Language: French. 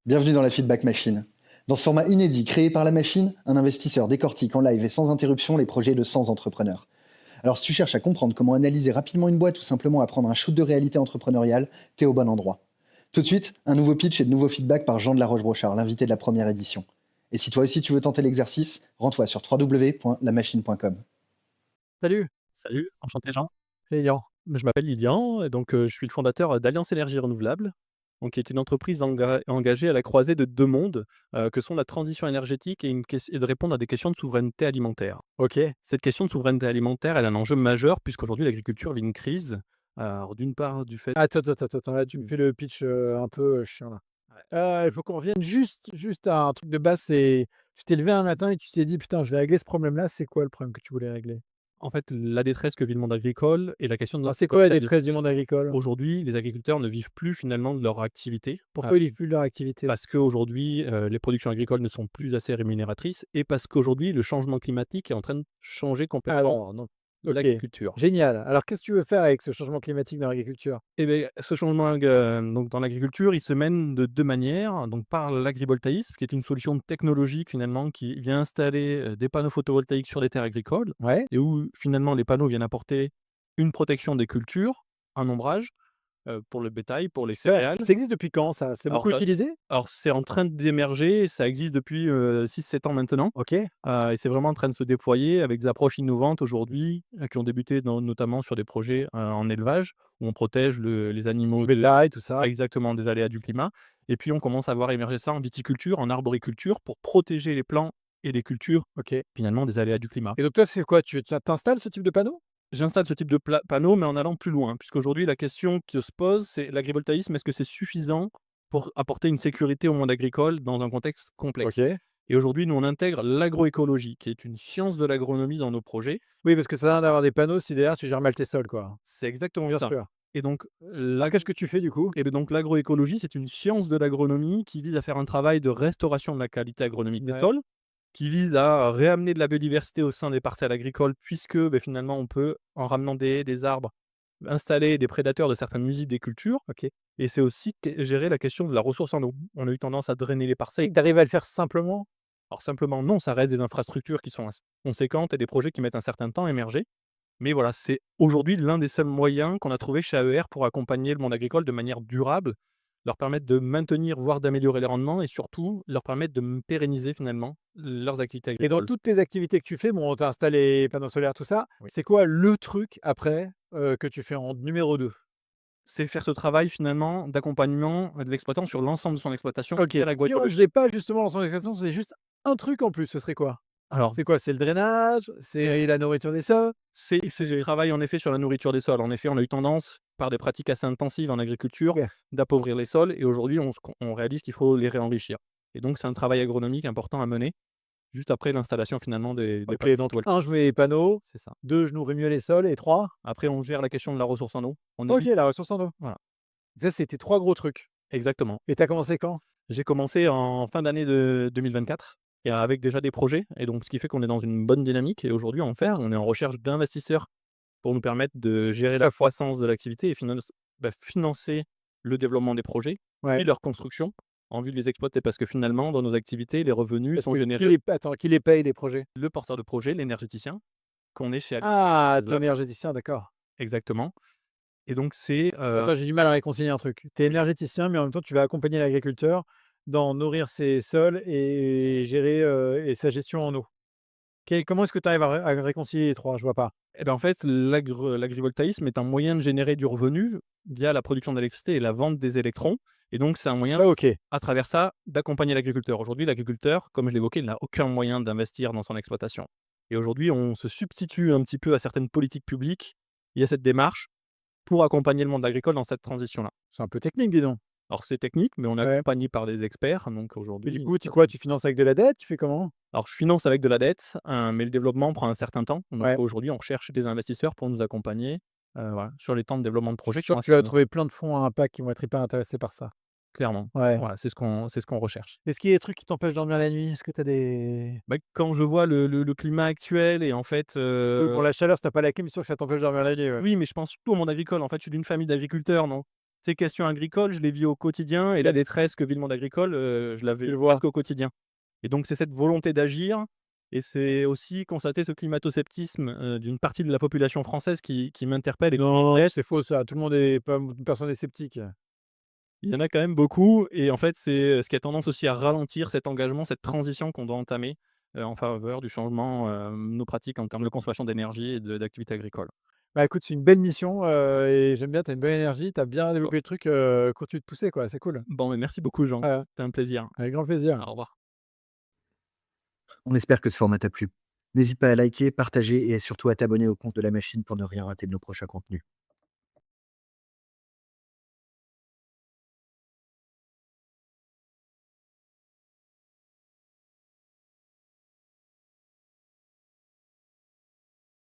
Bienvenue dans la Feedback Machine. Dans ce format inédit créé par la machine, un investisseur décortique en live et sans interruption les projets de 100 entrepreneurs. Alors si tu cherches à comprendre comment analyser rapidement une boîte ou simplement à prendre un shoot de réalité entrepreneuriale, t'es au bon endroit. Tout de suite, un nouveau pitch et de nouveaux feedbacks par Jean de la Roche-Brochard, l'invité de la première édition. Et si toi aussi tu veux tenter l'exercice, rends-toi sur www.lamachine.com. Salut, Salut, enchanté Jean. c'est Lilian. Je m'appelle Lilian et donc je suis le fondateur d'Alliance Énergie Renouvelable, donc qui est une entreprise engagée à la croisée de 2 mondes, que sont la transition énergétique et de répondre à des questions de souveraineté alimentaire. OK. Cette question de souveraineté alimentaire, elle a un enjeu majeur puisqu'aujourd'hui l'agriculture vit une crise. Alors d'une part du fait Attends, là, tu me fais le pitch, un peu, chiant, là. Il faut qu'on revienne juste à un truc de base, c'est tu t'es levé un matin et tu t'es dit: «Putain, je vais régler ce problème-là». C'est quoi le problème que tu voulais régler? en fait la détresse que vit le monde agricole et la question de Alors notre c'est quoi la souveraineté détresse du monde agricole? aujourd'hui, les agriculteurs ne vivent plus finalement de leur activité, Pourquoi ils vivent plus de leur activité? parce qu'aujourd'hui, les productions agricoles ne sont plus assez rémunératrices et parce qu'aujourd'hui, le changement climatique est en train de changer complètement Alors non. OK, l'agriculture. génial. Alors qu'est-ce que tu veux faire avec ce changement climatique dans l'agriculture? Et beh, ce changement donc dans l'agriculture, il se mène de 2 manières. Donc par l'agrivoltaïsme, qui est une solution technologique finalement qui vient installer, des panneaux photovoltaïques sur des terres agricoles Ouais? et où finalement les panneaux viennent apporter une protection des cultures, un ombrage, pour le bétail, pour les Ouais. céréales. Ça existe depuis quand ça? C'est Alors, beaucoup utilisé? alors c'est en train d'émerger, ça existe depuis, 6-7 ans maintenant, OK. et c'est vraiment en train de se déployer avec des approches innovantes aujourd'hui, qui ont débuté notamment sur des projets, en élevage, où on protège les animaux Bétail, tout ça. exactement des aléas du climat et puis on commence à voir émerger ça en viticulture, en arboriculture pour protéger les plants et les cultures, OK. finalement des aléas du climat. Et donc toi, c'est quoi? Tu t'installes ce type de panneau? J'installe ce type de panneau, mais en allant plus loin, puisqu'aujourd'hui la question qui se pose, c'est l'agrivoltaïsme, est-ce que c'est suffisant pour apporter une sécurité au monde agricole dans un contexte complexe? OK. Et aujourd'hui, nous, on intègre l'agroécologie, qui est une science de l'agronomie dans nos projets. Oui, parce que ça sert à rien d'avoir des panneaux si derrière tu gères mal tes sols, quoi. C'est exactement Bien ça. sûr. Et donc, Alors qu'est-ce que tu fais du coup? l'agroécologie, c'est une science de l'agronomie qui vise à faire un travail de restauration de la qualité agronomique des Ouais. sols, qui vise à réamener de la biodiversité au sein des parcelles agricoles, puisque finalement, on peut, en ramenant des haies, des arbres, installer des prédateurs de certaines nuisibles des cultures. OK. Et c'est aussi gérer la question de la ressource en eau. On a eu tendance à drainer les parcelles. Et tu arrives à le faire simplement? Alors simplement, non, ça reste des infrastructures qui sont assez conséquentes et des projets qui mettent un certain temps à émerger. Mais voilà, c'est aujourd'hui l'un des seuls moyens qu'on a trouvé chez AER pour accompagner le monde agricole de manière durable, leur permettre de maintenir, voire d'améliorer les rendements et surtout leur permettre de pérenniser finalement leurs activités Et dans agricoles. toutes tes activités que tu fais, bon, tu as installé les panneaux solaires, tout ça, Oui. c'est quoi le truc après, que tu fais en numéro 2? C'est faire ce travail finalement d'accompagnement de l'exploitant sur l'ensemble de son exploitation OK. via Si on l'agroécologie. faisait pas justement dans son expression, c'est juste un truc en plus, ce serait quoi? Alors, C'est quoi? C'est le drainage? C'est la nourriture des sols? c'est ce travail en effet sur la nourriture des sols. En effet, on a eu tendance, par des pratiques assez intensives en agriculture, OK. d'appauvrir les sols et aujourd'hui on réalise qu'il faut les réenrichir. Et donc c'est un travail agronomique important à mener, juste après l'installation finalement des OK, panneaux donc photovoltaïques. 1, je mets les panneaux, C'est ça. 2, je nourris mieux les sols et 3. Après on gère la question de la ressource en eau. On OK, évite la ressource en eau. voilà, Ça, c'était 3 gros trucs. exactement. Et tu as commencé quand? J'ai commencé en fin d'année de 2024 et avec déjà des projets et donc ce qui fait qu'on est dans une bonne dynamique et aujourd'hui en fait, on est en recherche d'investisseurs pour nous permettre de gérer la croissance de l'activité et financer le développement des projets et Ouais. leur construction en vue de les exploiter. Parce que finalement, dans nos activités, les revenus Parce sont que générés qui les paye les projets? le porteur de projet, l'énergéticien, qu'on est chez Allianz Ah, tu es Renouvelable. énergéticien, d'accord. Exactement. Et donc c'est, Attends, j'ai du mal à réconcilier un truc. Tu es énergéticien, mais en même temps, tu vas accompagner l'agriculteur dans nourrir ses sols et gérer, et sa gestion en eau. Comment est-ce que tu arrives à réconcilier les 3? Je vois pas. et ben, en fait, l'agrivoltaïsme est un moyen de générer du revenu via la production d'électricité et la vente des électrons et donc c'est un moyen, Ouais, OK. à travers ça, d'accompagner l'agriculteur. Aujourd'hui, l'agriculteur, comme je l'évoquais, il n'a aucun moyen d'investir dans son exploitation. Et aujourd'hui, on se substitue un petit peu à certaines politiques publiques. Il y a cette démarche pour accompagner le monde agricole dans cette transition-là. C'est un peu technique, dis donc. Alors c'est technique, mais on est Ouais. accompagné par des experts, donc Et du aujourd'hui, coup, tu ça quoi? Tu finances avec de la dette? Tu fais comment? alors je finance avec de la dette, mais le développement prend un certain temps. Donc Ouais. aujourd'hui, on recherche des investisseurs pour nous accompagner, voilà, sur les temps de développement de Je suis projets qui sûr sont que tu assez vas longs, trouver plein de fonds à impact qui vont être hyper intéressés par ça. clairement. Ouais. Voilà, c'est ce qu'on recherche. Est-ce qu'il y a des trucs qui t'empêchent de dormir la nuit? Est-ce que tu as des Bah, quand je vois le climat actuel et en fait, oui, pour la chaleur, si tu as pas la clim, c'est sûr que ça t'empêche de dormir la nuit, ouais. oui, mais je pense surtout au monde agricole. En fait, je suis d'une famille d'agriculteurs, non? ces questions agricoles, je les vis au quotidien et la détresse que vit le monde agricole, je la Tu vis le vois. presque au quotidien. Et donc c'est cette volonté d'agir et c'est aussi constater ce climato-sceptisme, d'une partie de la population française qui m'interpelle et qui Non, m'inquiète. c'est faux ça, tout le monde est pas personne n'est sceptique. Il y en a quand même beaucoup et en fait, c'est, ce qui a tendance aussi à ralentir cet engagement, cette transition qu'on doit entamer, en faveur du changement, nos pratiques en termes de consommation d'énergie et d'activité agricole. Bah, écoute, c'est une belle mission, et j'aime bien, tu as une bonne énergie, tu as bien Bon développé le truc, continue de pousser quoi, c'est cool. bon, mais merci beaucoup Jean, Voilà, c'était un plaisir. avec grand plaisir. Au revoir. On espère que ce format t'a plu. N'hésite pas à liker, partager et surtout à t'abonner au compte de la machine pour ne rien rater de nos prochains contenus.